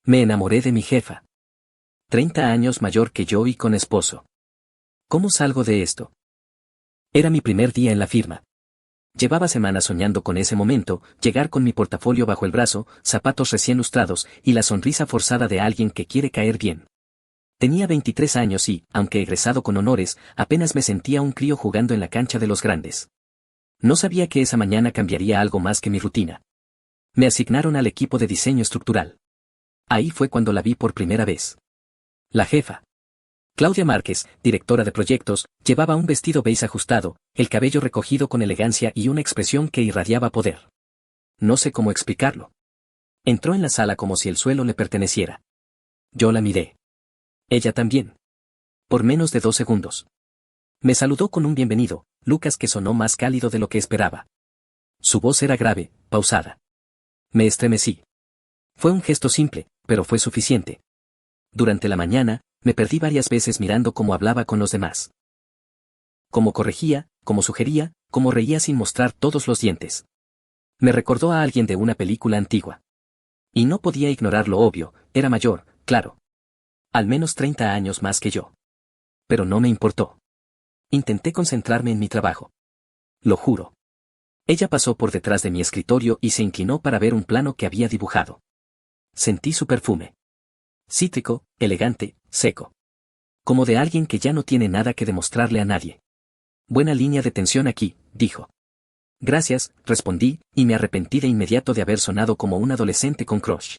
Me enamoré de mi jefa. 30 años mayor que yo y con esposo. ¿Cómo salgo de esto? Era mi primer día en la firma. Llevaba semanas soñando con ese momento, llegar con mi portafolio bajo el brazo, zapatos recién lustrados y la sonrisa forzada de alguien que quiere caer bien. Tenía 23 años y, aunque egresado con honores, apenas me sentía un crío jugando en la cancha de los grandes. No sabía que esa mañana cambiaría algo más que mi rutina. Me asignaron al equipo de diseño estructural. Ahí fue cuando la vi por primera vez. La jefa. Claudia Márquez, directora de proyectos, llevaba un vestido beige ajustado, el cabello recogido con elegancia y una expresión que irradiaba poder. No sé cómo explicarlo. Entró en la sala como si el suelo le perteneciera. Yo la miré. Ella también. Por menos de 2 segundos. Me saludó con un bienvenido, Lucas, que sonó más cálido de lo que esperaba. Su voz era grave, pausada. Me estremecí. Fue un gesto simple, pero fue suficiente. Durante la mañana, me perdí varias veces mirando cómo hablaba con los demás. Cómo corregía, cómo sugería, cómo reía sin mostrar todos los dientes. Me recordó a alguien de una película antigua. Y no podía ignorar lo obvio, era mayor, claro. Al menos 30 años más que yo. Pero no me importó. Intenté concentrarme en mi trabajo. Lo juro. Ella pasó por detrás de mi escritorio y se inclinó para ver un plano que había dibujado. Sentí su perfume. Cítrico, elegante, seco. Como de alguien que ya no tiene nada que demostrarle a nadie. Buena línea de tensión aquí, dijo. Gracias, respondí, y me arrepentí de inmediato de haber sonado como un adolescente con crush.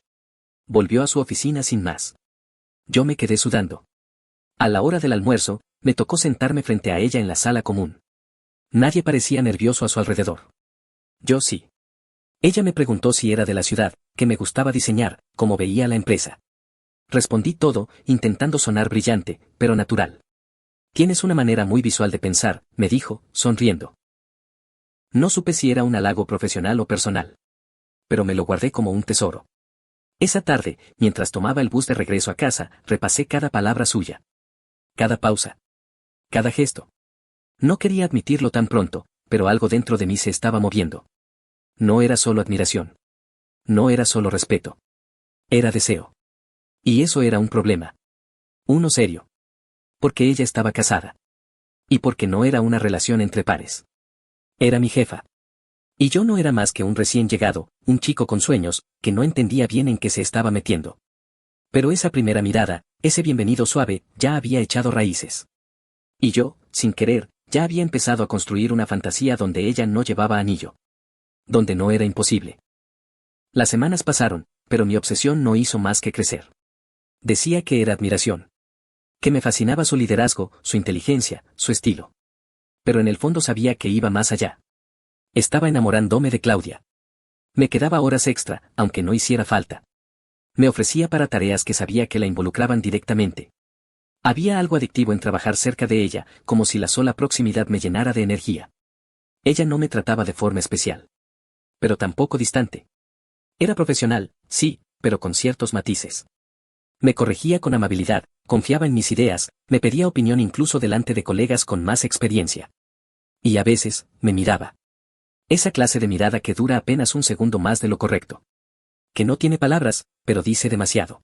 Volvió a su oficina sin más. Yo me quedé sudando. A la hora del almuerzo, me tocó sentarme frente a ella en la sala común. Nadie parecía nervioso a su alrededor. Yo sí. Ella me preguntó si era de la ciudad, que me gustaba diseñar, cómo veía la empresa. Respondí todo, intentando sonar brillante, pero natural. Tienes una manera muy visual de pensar, me dijo, sonriendo. No supe si era un halago profesional o personal. Pero me lo guardé como un tesoro. Esa tarde, mientras tomaba el bus de regreso a casa, repasé cada palabra suya. Cada pausa. Cada gesto. No quería admitirlo tan pronto, pero algo dentro de mí se estaba moviendo. No era solo admiración. No era solo respeto. Era deseo. Y eso era un problema. Uno serio. Porque ella estaba casada. Y porque no era una relación entre pares. Era mi jefa. Y yo no era más que un recién llegado, un chico con sueños, que no entendía bien en qué se estaba metiendo. Pero esa primera mirada, ese bienvenido suave, ya había echado raíces. Y yo, sin querer, ya había empezado a construir una fantasía donde ella no llevaba anillo. Donde no era imposible. Las semanas pasaron, pero mi obsesión no hizo más que crecer. Decía que era admiración. Que me fascinaba su liderazgo, su inteligencia, su estilo. Pero en el fondo sabía que iba más allá. Estaba enamorándome de Claudia. Me quedaba horas extra, aunque no hiciera falta. Me ofrecía para tareas que sabía que la involucraban directamente. Había algo adictivo en trabajar cerca de ella, como si la sola proximidad me llenara de energía. Ella no me trataba de forma especial. Pero tampoco distante. Era profesional, sí, pero con ciertos matices. Me corregía con amabilidad, confiaba en mis ideas, me pedía opinión incluso delante de colegas con más experiencia. Y a veces, me miraba. Esa clase de mirada que dura apenas un segundo más de lo correcto. Que no tiene palabras, pero dice demasiado.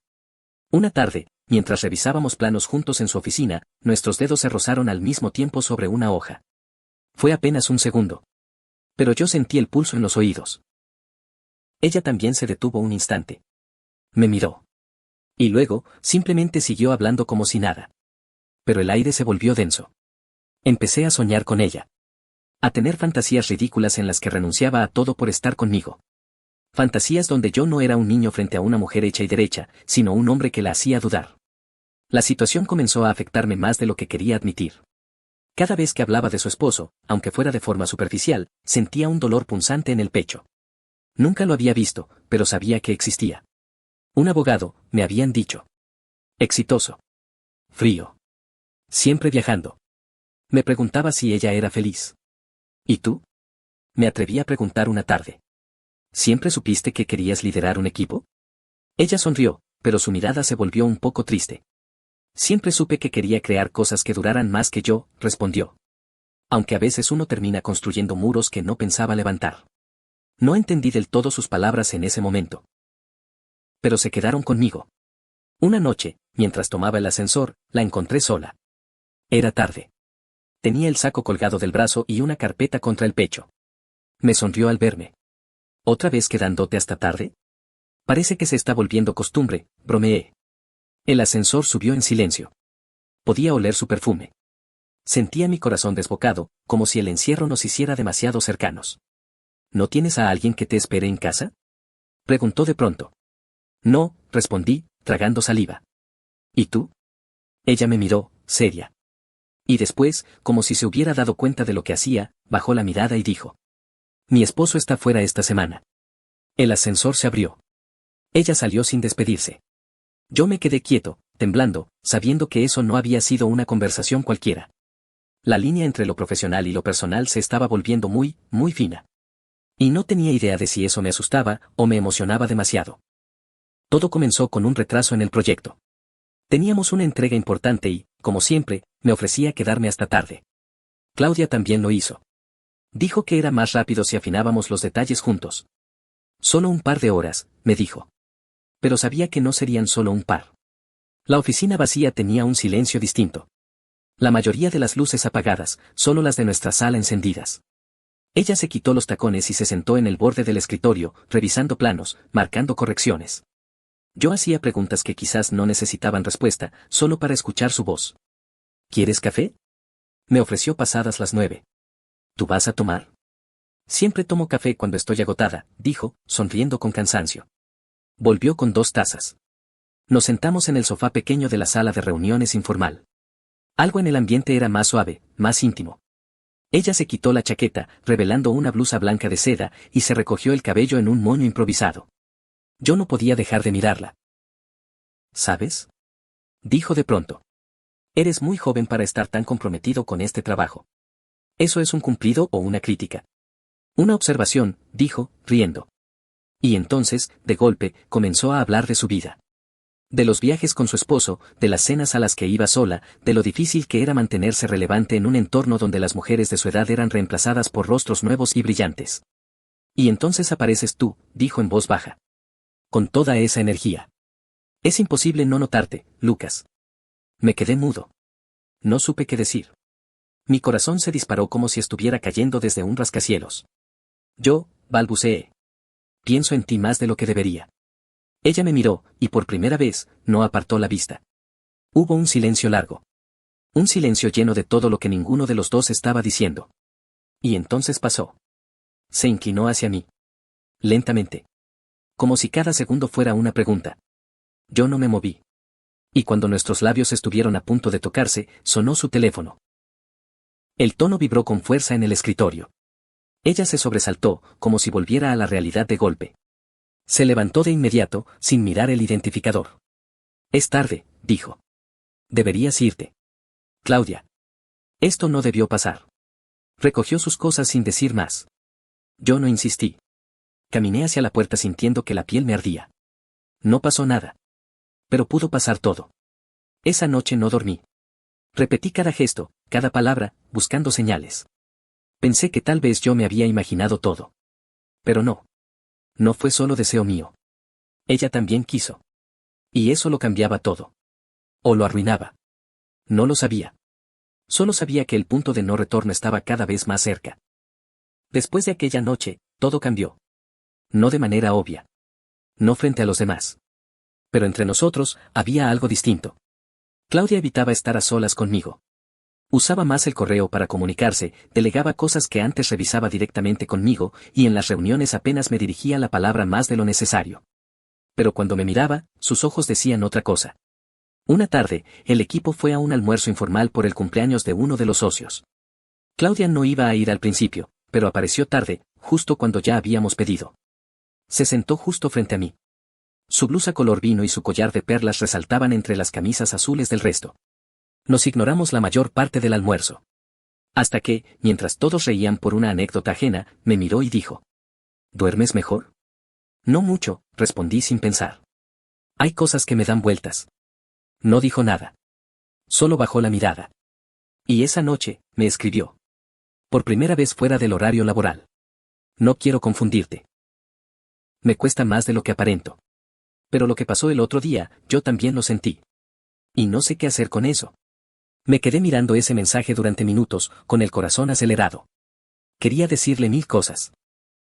Una tarde, mientras revisábamos planos juntos en su oficina, nuestros dedos se rozaron al mismo tiempo sobre una hoja. Fue apenas un segundo. Pero yo sentí el pulso en los oídos. Ella también se detuvo un instante. Me miró. Y luego, simplemente siguió hablando como si nada. Pero el aire se volvió denso. Empecé a soñar con ella. A tener fantasías ridículas en las que renunciaba a todo por estar conmigo. Fantasías donde yo no era un niño frente a una mujer hecha y derecha, sino un hombre que la hacía dudar. La situación comenzó a afectarme más de lo que quería admitir. Cada vez que hablaba de su esposo, aunque fuera de forma superficial, sentía un dolor punzante en el pecho. Nunca lo había visto, pero sabía que existía. Un abogado, me habían dicho. Exitoso. Frío. Siempre viajando. Me preguntaba si ella era feliz. ¿Y tú? Me atreví a preguntar una tarde. ¿Siempre supiste que querías liderar un equipo? Ella sonrió, pero su mirada se volvió un poco triste. Siempre supe que quería crear cosas que duraran más que yo, respondió. Aunque a veces uno termina construyendo muros que no pensaba levantar. No entendí del todo sus palabras en ese momento. pero se quedaron conmigo. Una noche, mientras tomaba el ascensor, la encontré sola. Era tarde. Tenía el saco colgado del brazo y una carpeta contra el pecho. Me sonrió al verme. ¿Otra vez quedándote hasta tarde? Parece que se está volviendo costumbre, bromeé. El ascensor subió en silencio. Podía oler su perfume. Sentía mi corazón desbocado, como si el encierro nos hiciera demasiado cercanos. ¿No tienes a alguien que te espere en casa?, preguntó de pronto. No, respondí, tragando saliva. ¿Y tú? Ella me miró, seria. Y después, como si se hubiera dado cuenta de lo que hacía, bajó la mirada y dijo: Mi esposo está fuera esta semana. El ascensor se abrió. Ella salió sin despedirse. Yo me quedé quieto, temblando, sabiendo que eso no había sido una conversación cualquiera. La línea entre lo profesional y lo personal se estaba volviendo muy, muy fina. Y no tenía idea de si eso me asustaba o me emocionaba demasiado. Todo comenzó con un retraso en el proyecto. Teníamos una entrega importante y, como siempre, me ofrecía quedarme hasta tarde. Claudia también lo hizo. Dijo que era más rápido si afinábamos los detalles juntos. Solo un par de horas, me dijo. Pero sabía que no serían solo un par. La oficina vacía tenía un silencio distinto. La mayoría de las luces apagadas, solo las de nuestra sala encendidas. Ella se quitó los tacones y se sentó en el borde del escritorio, revisando planos, marcando correcciones. Yo hacía preguntas que quizás no necesitaban respuesta, solo para escuchar su voz. ¿Quieres café? Me ofreció pasadas las 9. ¿Tú vas a tomar? Siempre tomo café cuando estoy agotada, dijo, sonriendo con cansancio. Volvió con 2 tazas. Nos sentamos en el sofá pequeño de la sala de reuniones informal. Algo en el ambiente era más suave, más íntimo. Ella se quitó la chaqueta, revelando una blusa blanca de seda, y se recogió el cabello en un moño improvisado. Yo no podía dejar de mirarla. ¿Sabes?, dijo de pronto. Eres muy joven para estar tan comprometido con este trabajo. ¿Eso es un cumplido o una crítica? Una observación, dijo, riendo. Y entonces, de golpe, comenzó a hablar de su vida. De los viajes con su esposo, de las cenas a las que iba sola, de lo difícil que era mantenerse relevante en un entorno donde las mujeres de su edad eran reemplazadas por rostros nuevos y brillantes. Y entonces apareces tú, dijo en voz baja. Con toda esa energía. Es imposible no notarte, Lucas. Me quedé mudo. No supe qué decir. Mi corazón se disparó como si estuviera cayendo desde un rascacielos. Yo, balbuceé. Pienso en ti más de lo que debería. Ella me miró, y por primera vez, no apartó la vista. Hubo un silencio largo. Un silencio lleno de todo lo que ninguno de los dos estaba diciendo. Y entonces pasó. Se inclinó hacia mí. Lentamente. Como si cada segundo fuera una pregunta. Yo no me moví. Y cuando nuestros labios estuvieron a punto de tocarse, sonó su teléfono. El tono vibró con fuerza en el escritorio. Ella se sobresaltó, como si volviera a la realidad de golpe. Se levantó de inmediato, sin mirar el identificador. Es tarde, dijo. Deberías irte. Claudia. Esto no debió pasar. Recogió sus cosas sin decir más. Yo no insistí. Caminé hacia la puerta sintiendo que la piel me ardía. No pasó nada. Pero pudo pasar todo. Esa noche no dormí. Repetí cada gesto, cada palabra, buscando señales. Pensé que tal vez yo me había imaginado todo. Pero no. No fue solo deseo mío. Ella también quiso. Y eso lo cambiaba todo. O lo arruinaba. No lo sabía. Solo sabía que el punto de no retorno estaba cada vez más cerca. Después de aquella noche, todo cambió. No de manera obvia. No frente a los demás. Pero entre nosotros, había algo distinto. Claudia evitaba estar a solas conmigo. Usaba más el correo para comunicarse, delegaba cosas que antes revisaba directamente conmigo, y en las reuniones apenas me dirigía la palabra más de lo necesario. Pero cuando me miraba, sus ojos decían otra cosa. Una tarde, el equipo fue a un almuerzo informal por el cumpleaños de uno de los socios. Claudia no iba a ir al principio, pero apareció tarde, justo cuando ya habíamos pedido. Se sentó justo frente a mí. Su blusa color vino y su collar de perlas resaltaban entre las camisas azules del resto. Nos ignoramos la mayor parte del almuerzo. Hasta que, mientras todos reían por una anécdota ajena, me miró y dijo: ¿Duermes mejor? No mucho, respondí sin pensar. Hay cosas que me dan vueltas. No dijo nada. Solo bajó la mirada. Y esa noche, me escribió. Por primera vez fuera del horario laboral. No quiero confundirte. Me cuesta más de lo que aparento. Pero lo que pasó el otro día, yo también lo sentí. Y no sé qué hacer con eso. Me quedé mirando ese mensaje durante minutos, con el corazón acelerado. Quería decirle 1000 cosas.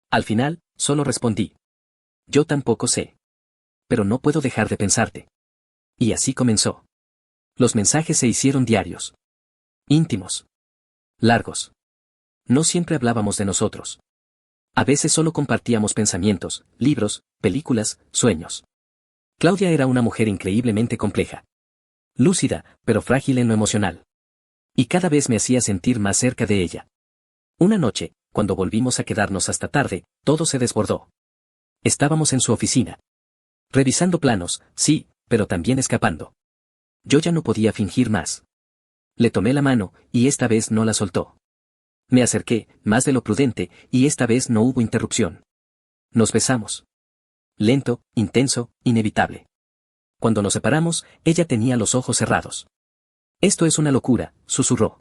Al final, solo respondí. Yo tampoco sé. Pero no puedo dejar de pensarte. Y así comenzó. Los mensajes se hicieron diarios. Íntimos. Largos. No siempre hablábamos de nosotros. A veces solo compartíamos pensamientos, libros, películas, sueños. Claudia era una mujer increíblemente compleja. Lúcida, pero frágil en lo emocional. Y cada vez me hacía sentir más cerca de ella. Una noche, cuando volvimos a quedarnos hasta tarde, todo se desbordó. Estábamos en su oficina. Revisando planos, sí, pero también escapando. Yo ya no podía fingir más. Le tomé la mano, y esta vez no la soltó. Me acerqué, más de lo prudente, y esta vez no hubo interrupción. Nos besamos. Lento, intenso, inevitable. Cuando nos separamos, ella tenía los ojos cerrados. Esto es una locura, susurró.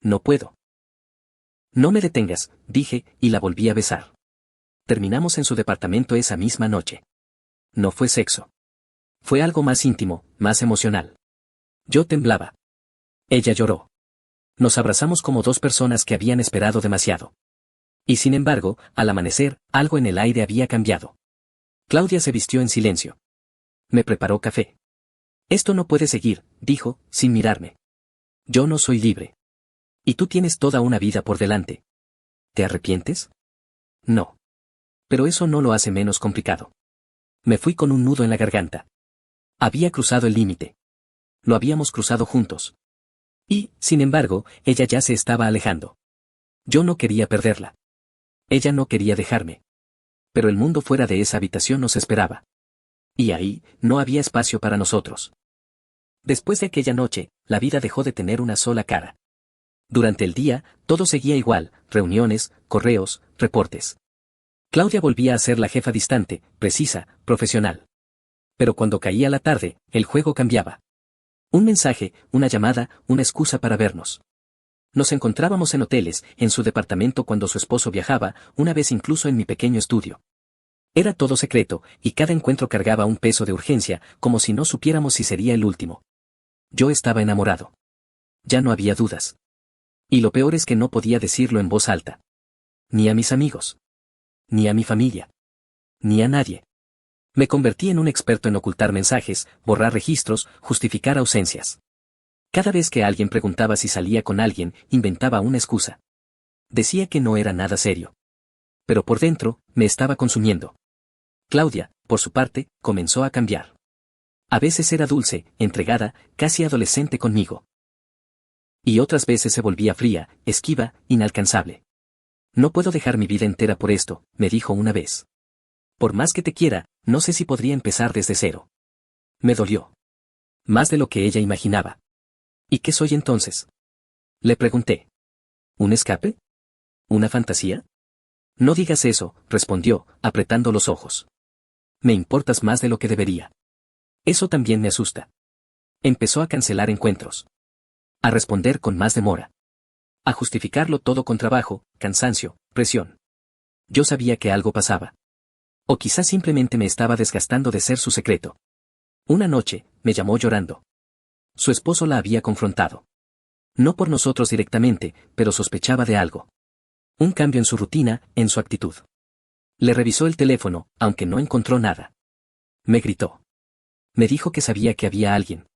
No puedo. No me detengas, dije, y la volví a besar. Terminamos en su departamento esa misma noche. No fue sexo. Fue algo más íntimo, más emocional. Yo temblaba. Ella lloró. Nos abrazamos como dos personas que habían esperado demasiado. Y sin embargo, al amanecer, algo en el aire había cambiado. Claudia se vistió en silencio. Me preparó café. Esto no puede seguir, dijo, sin mirarme. Yo no soy libre. Y tú tienes toda una vida por delante. ¿Te arrepientes? No. Pero eso no lo hace menos complicado. Me fui con un nudo en la garganta. Había cruzado el límite. Lo habíamos cruzado juntos. Y, sin embargo, ella ya se estaba alejando. Yo no quería perderla. Ella no quería dejarme. Pero el mundo fuera de esa habitación nos esperaba. Y ahí, no había espacio para nosotros. Después de aquella noche, la vida dejó de tener una sola cara. Durante el día, todo seguía igual, reuniones, correos, reportes. Claudia volvía a ser la jefa distante, precisa, profesional. Pero cuando caía la tarde, el juego cambiaba. Un mensaje, una llamada, una excusa para vernos. Nos encontrábamos en hoteles, en su departamento cuando su esposo viajaba, una vez incluso en mi pequeño estudio. Era todo secreto, y cada encuentro cargaba un peso de urgencia, como si no supiéramos si sería el último. Yo estaba enamorado. Ya no había dudas. Y lo peor es que no podía decirlo en voz alta. Ni a mis amigos. Ni a mi familia. Ni a nadie. Me convertí en un experto en ocultar mensajes, borrar registros, justificar ausencias. Cada vez que alguien preguntaba si salía con alguien, inventaba una excusa. Decía que no era nada serio. Pero por dentro, me estaba consumiendo. Claudia, por su parte, comenzó a cambiar. A veces era dulce, entregada, casi adolescente conmigo. Y otras veces se volvía fría, esquiva, inalcanzable. No puedo dejar mi vida entera por esto, me dijo una vez. Por más que te quiera, no sé si podría empezar desde cero. Me dolió. Más de lo que ella imaginaba. ¿Y qué soy entonces? Le pregunté. ¿Un escape? ¿Una fantasía? No digas eso, respondió, apretando los ojos. Me importas más de lo que debería. Eso también me asusta. Empezó a cancelar encuentros. A responder con más demora. A justificarlo todo con trabajo, cansancio, presión. Yo sabía que algo pasaba. O quizás simplemente me estaba desgastando de ser su secreto. Una noche, me llamó llorando. Su esposo la había confrontado. No por nosotros directamente, pero sospechaba de algo. Un cambio en su rutina, en su actitud. Le revisó el teléfono, aunque no encontró nada. Me gritó. Me dijo que sabía que había alguien.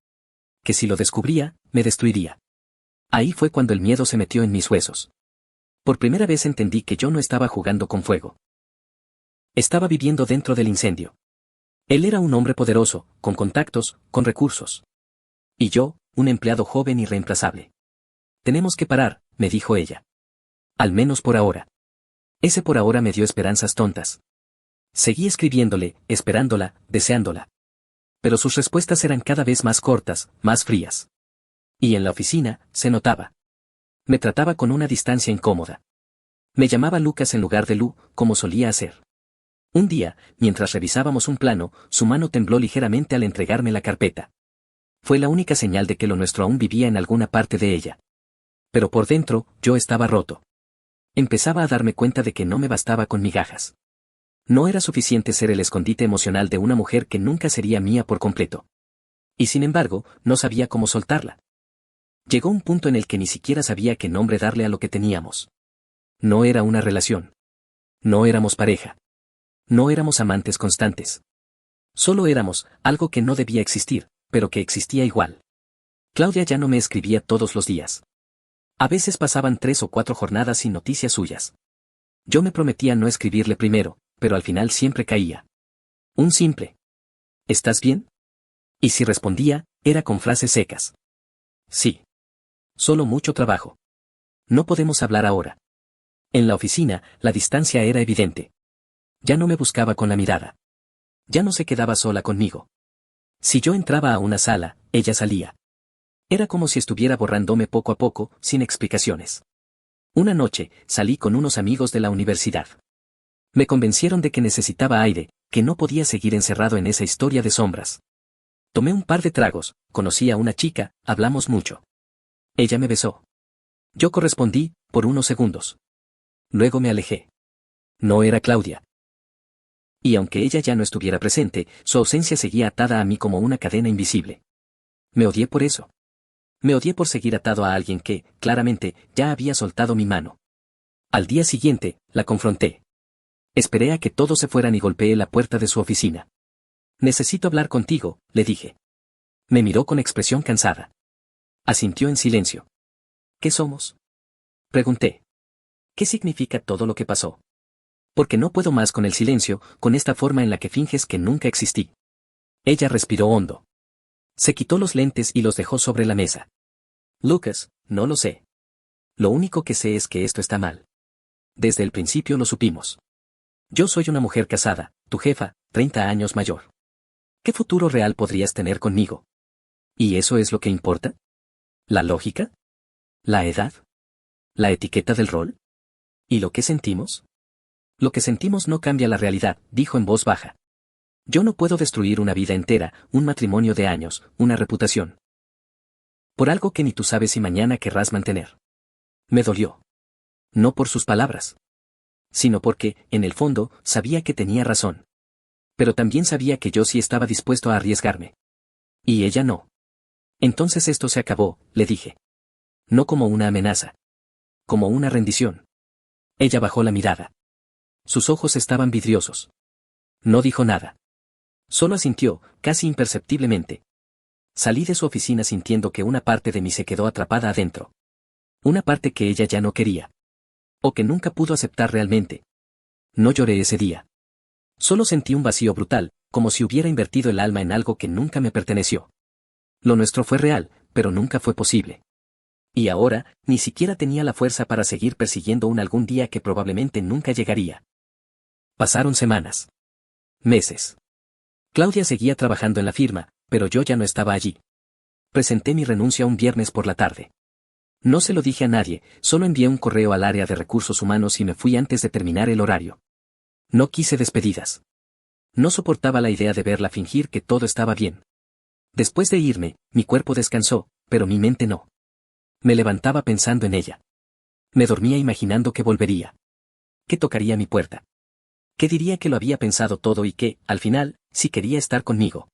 Que si lo descubría, me destruiría. Ahí fue cuando el miedo se metió en mis huesos. Por primera vez entendí que yo no estaba jugando con fuego. Estaba viviendo dentro del incendio. Él era un hombre poderoso, con contactos, con recursos. Y yo, un empleado joven y reemplazable. Tenemos que parar, me dijo ella. Al menos por ahora. Ese por ahora me dio esperanzas tontas. Seguí escribiéndole, esperándola, deseándola. Pero sus respuestas eran cada vez más cortas, más frías. Y en la oficina, se notaba. Me trataba con una distancia incómoda. Me llamaba Lucas en lugar de Lu, como solía hacer. Un día, mientras revisábamos un plano, su mano tembló ligeramente al entregarme la carpeta. Fue la única señal de que lo nuestro aún vivía en alguna parte de ella. Pero por dentro, yo estaba roto. Empezaba a darme cuenta de que no me bastaba con migajas. No era suficiente ser el escondite emocional de una mujer que nunca sería mía por completo. Y sin embargo, no sabía cómo soltarla. Llegó un punto en el que ni siquiera sabía qué nombre darle a lo que teníamos. No era una relación. No éramos pareja. No éramos amantes constantes. Solo éramos algo que no debía existir, pero que existía igual. Claudia ya no me escribía todos los días. A veces pasaban 3 o 4 jornadas sin noticias suyas. Yo me prometía no escribirle primero, pero al final siempre caía. Un simple ¿estás bien? Y si respondía, era con frases secas. Sí. Solo mucho trabajo. No podemos hablar ahora. En la oficina, la distancia era evidente. Ya no me buscaba con la mirada. Ya no se quedaba sola conmigo. Si yo entraba a una sala, ella salía. Era como si estuviera borrándome poco a poco, sin explicaciones. Una noche, salí con unos amigos de la universidad. Me convencieron de que necesitaba aire, que no podía seguir encerrado en esa historia de sombras. Tomé un par de tragos, conocí a una chica, hablamos mucho. Ella me besó. Yo correspondí, por unos segundos. Luego me alejé. No era Claudia. Y aunque ella ya no estuviera presente, su ausencia seguía atada a mí como una cadena invisible. Me odié por eso. Me odié por seguir atado a alguien que, claramente, ya había soltado mi mano. Al día siguiente, la confronté. Esperé a que todos se fueran y golpeé la puerta de su oficina. Necesito hablar contigo, le dije. Me miró con expresión cansada. Asintió en silencio. ¿Qué somos? Pregunté. ¿Qué significa todo lo que pasó? Porque no puedo más con el silencio, con esta forma en la que finges que nunca existí. Ella respiró hondo. Se quitó los lentes y los dejó sobre la mesa. Lucas, no lo sé. Lo único que sé es que esto está mal. Desde el principio lo supimos. Yo soy una mujer casada, tu jefa, 30 años mayor. ¿Qué futuro real podrías tener conmigo? ¿Y eso es lo que importa? ¿La lógica? ¿La edad? ¿La etiqueta del rol? ¿Y lo que sentimos? Lo que sentimos no cambia la realidad, dijo en voz baja. Yo no puedo destruir una vida entera, un matrimonio de años, una reputación. Por algo que ni tú sabes si mañana querrás mantener. Me dolió. No por sus palabras. Sino porque, en el fondo, sabía que tenía razón. Pero también sabía que yo sí estaba dispuesto a arriesgarme. Y ella no. Entonces esto se acabó, le dije. No como una amenaza. Como una rendición. Ella bajó la mirada. Sus ojos estaban vidriosos. No dijo nada. Solo asintió, casi imperceptiblemente. Salí de su oficina sintiendo que una parte de mí se quedó atrapada adentro. Una parte que ella ya no quería. O que nunca pudo aceptar realmente. No lloré ese día. Solo sentí un vacío brutal, como si hubiera invertido el alma en algo que nunca me perteneció. Lo nuestro fue real, pero nunca fue posible. Y ahora, ni siquiera tenía la fuerza para seguir persiguiendo un algún día que probablemente nunca llegaría. Pasaron semanas. Meses. Claudia seguía trabajando en la firma, pero yo ya no estaba allí. Presenté mi renuncia un viernes por la tarde. No se lo dije a nadie, solo envié un correo al área de recursos humanos y me fui antes de terminar el horario. No quise despedidas. No soportaba la idea de verla fingir que todo estaba bien. Después de irme, mi cuerpo descansó, pero mi mente no. Me levantaba pensando en ella. Me dormía imaginando que volvería. Que tocaría mi puerta. Que diría que lo había pensado todo y que, al final, sí quería estar conmigo.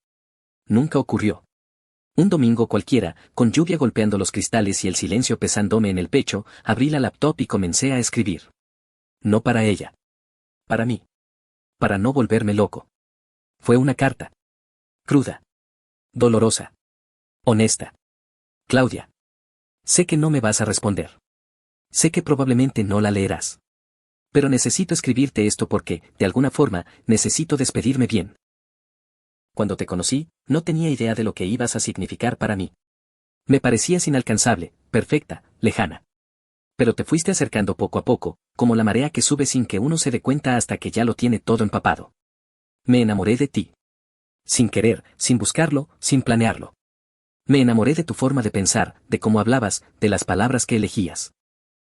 Nunca ocurrió. Un domingo cualquiera, con lluvia golpeando los cristales y el silencio pesándome en el pecho, abrí la laptop y comencé a escribir. No para ella. Para mí. Para no volverme loco. Fue una carta. Cruda. Dolorosa. Honesta. Claudia. Sé que no me vas a responder. Sé que probablemente no la leerás. Pero necesito escribirte esto porque, de alguna forma, necesito despedirme bien. Cuando te conocí, no tenía idea de lo que ibas a significar para mí. Me parecías inalcanzable, perfecta, lejana. Pero te fuiste acercando poco a poco, como la marea que sube sin que uno se dé cuenta hasta que ya lo tiene todo empapado. Me enamoré de ti. Sin querer, sin buscarlo, sin planearlo. Me enamoré de tu forma de pensar, de cómo hablabas, de las palabras que elegías.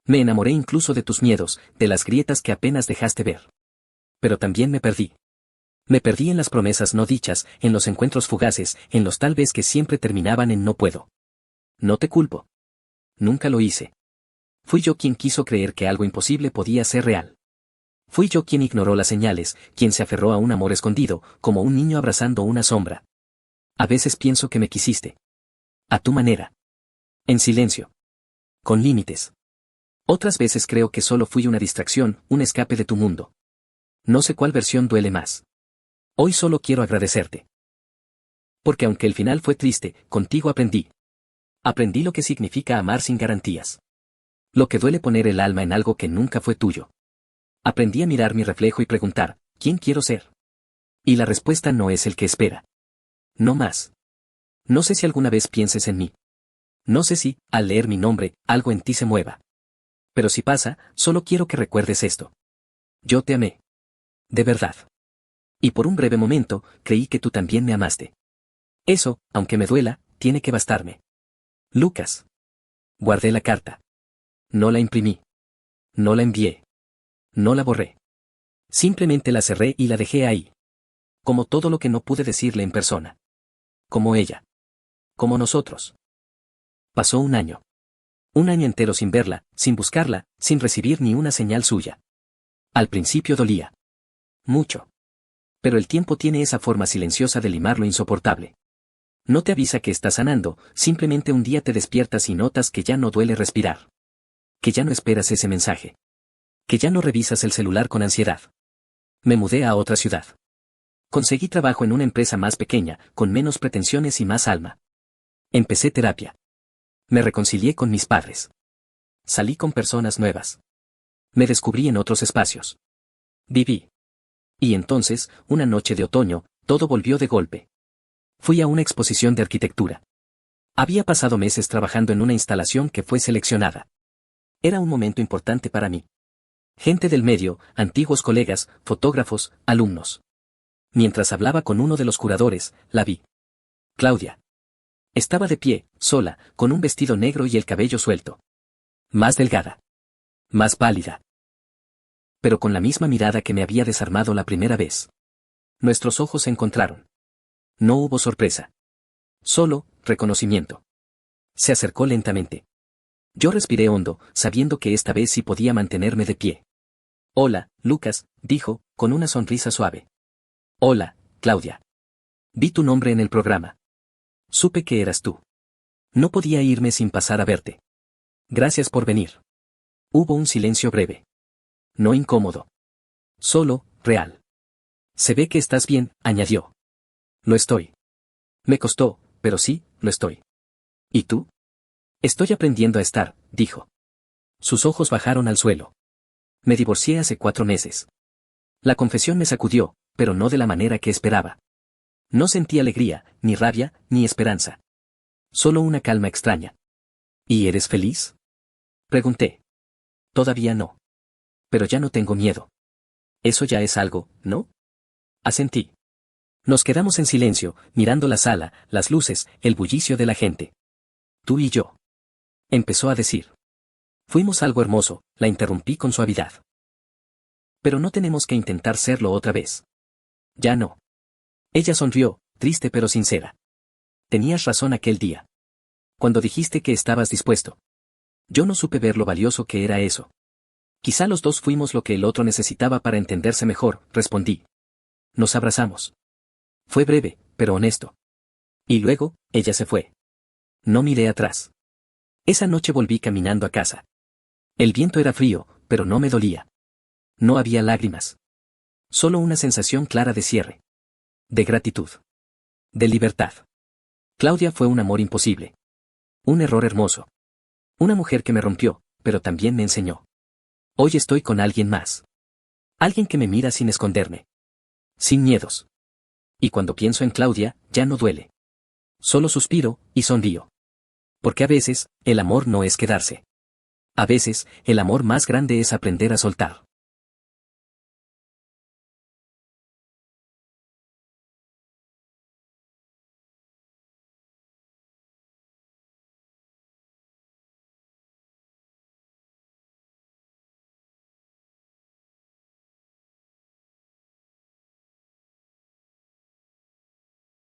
Me enamoré incluso de tus miedos, de las grietas que apenas dejaste ver. Pero también me perdí. Me perdí en las promesas no dichas, en los encuentros fugaces, en los tal vez que siempre terminaban en no puedo. No te culpo. Nunca lo hice. Fui yo quien quiso creer que algo imposible podía ser real. Fui yo quien ignoró las señales, quien se aferró a un amor escondido, como un niño abrazando una sombra. A veces pienso que me quisiste. A tu manera. En silencio. Con límites. Otras veces creo que solo fui una distracción, un escape de tu mundo. No sé cuál versión duele más. Hoy solo quiero agradecerte. Porque aunque el final fue triste, contigo aprendí. Aprendí lo que significa amar sin garantías. Lo que duele poner el alma en algo que nunca fue tuyo. Aprendí a mirar mi reflejo y preguntar, ¿quién quiero ser? Y la respuesta no es el que espera. No más. No sé si alguna vez pienses en mí. No sé si, al leer mi nombre, algo en ti se mueva. Pero si pasa, solo quiero que recuerdes esto. Yo te amé. De verdad. Y por un breve momento, creí que tú también me amaste. Eso, aunque me duela, tiene que bastarme. Lucas. Guardé la carta. No la imprimí. No la envié. No la borré. Simplemente la cerré y la dejé ahí. Como todo lo que no pude decirle en persona. Como ella. Como nosotros. Pasó un año. Un año entero sin verla, sin buscarla, sin recibir ni una señal suya. Al principio dolía. Mucho. Pero el tiempo tiene esa forma silenciosa de limar lo insoportable. No te avisa que estás sanando, simplemente un día te despiertas y notas que ya no duele respirar. Que ya no esperas ese mensaje. Que ya no revisas el celular con ansiedad. Me mudé a otra ciudad. Conseguí trabajo en una empresa más pequeña, con menos pretensiones y más alma. Empecé terapia. Me reconcilié con mis padres. Salí con personas nuevas. Me descubrí en otros espacios. Viví. Y entonces, una noche de otoño, todo volvió de golpe. Fui a una exposición de arquitectura. Había pasado meses trabajando en una instalación que fue seleccionada. Era un momento importante para mí. Gente del medio, antiguos colegas, fotógrafos, alumnos. Mientras hablaba con uno de los curadores, la vi. Claudia. Estaba de pie, sola, con un vestido negro y el cabello suelto. Más delgada. Más pálida. Pero con la misma mirada que me había desarmado la primera vez. Nuestros ojos se encontraron. No hubo sorpresa. Solo, reconocimiento. Se acercó lentamente. Yo respiré hondo, sabiendo que esta vez sí podía mantenerme de pie. Hola, Lucas, dijo, con una sonrisa suave. Hola, Claudia. Vi tu nombre en el programa. Supe que eras tú. No podía irme sin pasar a verte. Gracias por venir. Hubo un silencio breve. No incómodo. Solo, real. Se ve que estás bien, añadió. Lo estoy. Me costó, pero sí, lo estoy. ¿Y tú? Estoy aprendiendo a estar, dijo. Sus ojos bajaron al suelo. Me divorcié hace 4 meses. La confesión me sacudió, pero no de la manera que esperaba. No sentí alegría, ni rabia, ni esperanza. Solo una calma extraña. ¿Y eres feliz? Pregunté. Todavía no. Pero ya no tengo miedo. Eso ya es algo, ¿no? Asentí. Nos quedamos en silencio, mirando la sala, las luces, el bullicio de la gente. Tú y yo. Empezó a decir. Fuimos algo hermoso, la interrumpí con suavidad. Pero no tenemos que intentar serlo otra vez. Ya no. Ella sonrió, triste pero sincera. Tenías razón aquel día. Cuando dijiste que estabas dispuesto. Yo no supe ver lo valioso que era eso. Quizá los dos fuimos lo que el otro necesitaba para entenderse mejor, respondí. Nos abrazamos. Fue breve, pero honesto. Y luego, ella se fue. No miré atrás. Esa noche volví caminando a casa. El viento era frío, pero no me dolía. No había lágrimas. Solo una sensación clara de cierre. De gratitud. De libertad. Claudia fue un amor imposible. Un error hermoso. Una mujer que me rompió, pero también me enseñó. Hoy estoy con alguien más. Alguien que me mira sin esconderme. Sin miedos. Y cuando pienso en Claudia, ya no duele. Solo suspiro, y sonrío. Porque a veces, el amor no es quedarse. A veces, el amor más grande es aprender a soltar.